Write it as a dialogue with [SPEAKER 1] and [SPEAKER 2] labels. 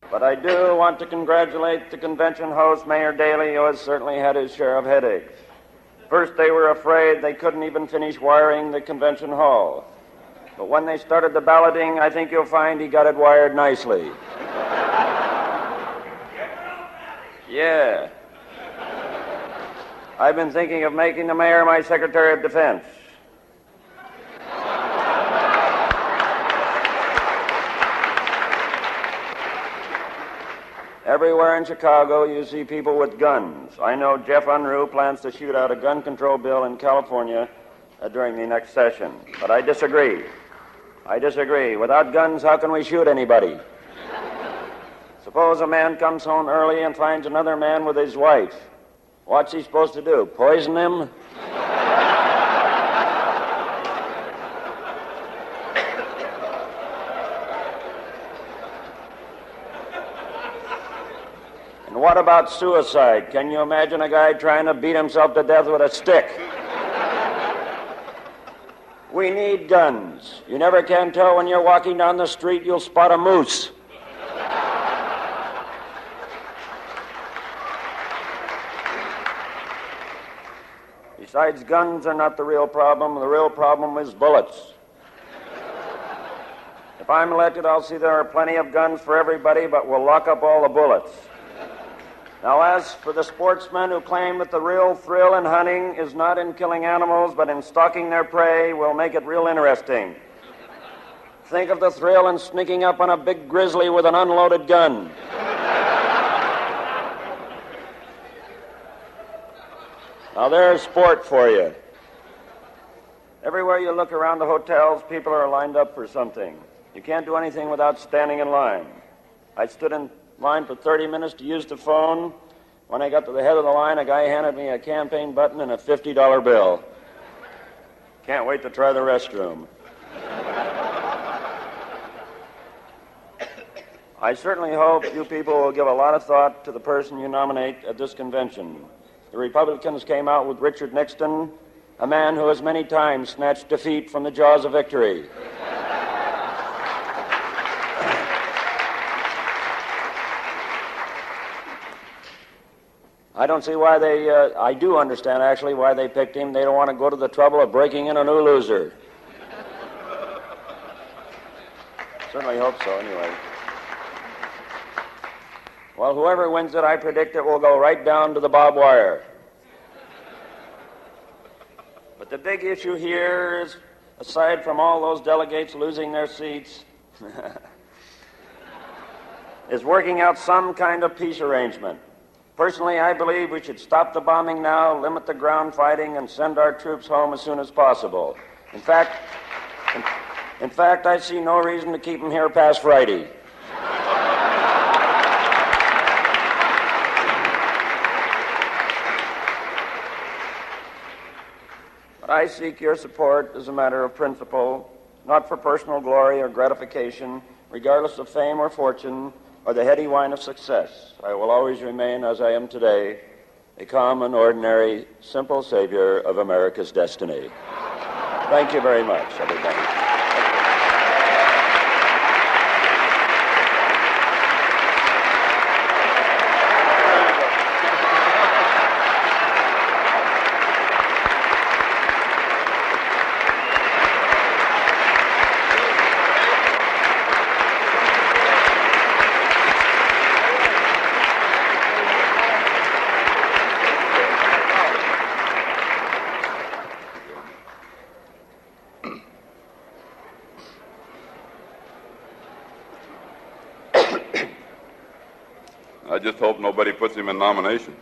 [SPEAKER 1] But I do want to congratulate the convention host, Mayor Daley, who has certainly had his share of headaches. First, they were afraid they couldn't even finish wiring the convention hall. But when they started the balloting, I think you'll find he got it wired nicely. Yeah. I've been thinking of making the mayor my Secretary of Defense. Everywhere in Chicago, you see people with guns. I know Jeff Unruh plans to shoot out a gun control bill in California during the next session. But I disagree. Without guns, how can we shoot anybody? Suppose a man comes home early and finds another man with his wife. What's he supposed to do? Poison him? And what about suicide? Can you imagine a guy trying to beat himself to death with a stick? We need guns. You never can tell when you're walking down the street, you'll spot a moose. Besides, guns are not the real problem. The real problem is bullets. If I'm elected, I'll see there are plenty of guns for everybody, but we'll lock up all the bullets. Now, as for the sportsmen who claim that the real thrill in hunting is not in killing animals, but in stalking their prey, we'll make it real interesting. Think of the thrill in sneaking up on a big grizzly with an unloaded gun. Now, there's sport for you. Everywhere you look around the hotels, people are lined up for something. You can't do anything without standing in line. I stood in line for 30 minutes to use the phone. When I got to the head of the line, a guy handed me a campaign button and a $50 bill. Can't wait to try the restroom. I certainly hope you people will give a lot of thought to the person you nominate at this convention. The Republicans came out with Richard Nixon, a man who has many times snatched defeat from the jaws of victory. I don't see why I do understand actually why they picked him. They don't want to go to the trouble of breaking in a new loser. Certainly hope so, anyway. Well, whoever wins it, I predict it will go right down to the barbed wire. But the big issue here is, aside from all those delegates losing their seats, is working out some kind of peace arrangement. Personally, I believe we should stop the bombing now, limit the ground fighting, and send our troops home as soon as possible. In fact, I see no reason to keep them here past Friday. But I seek your support as a matter of principle, not for personal glory or gratification, regardless of fame or fortune, or the heady wine of success. I will always remain, as I am today, a common, ordinary, simple savior of America's destiny. Thank you very much, everybody.
[SPEAKER 2] I just hope nobody puts him in nomination.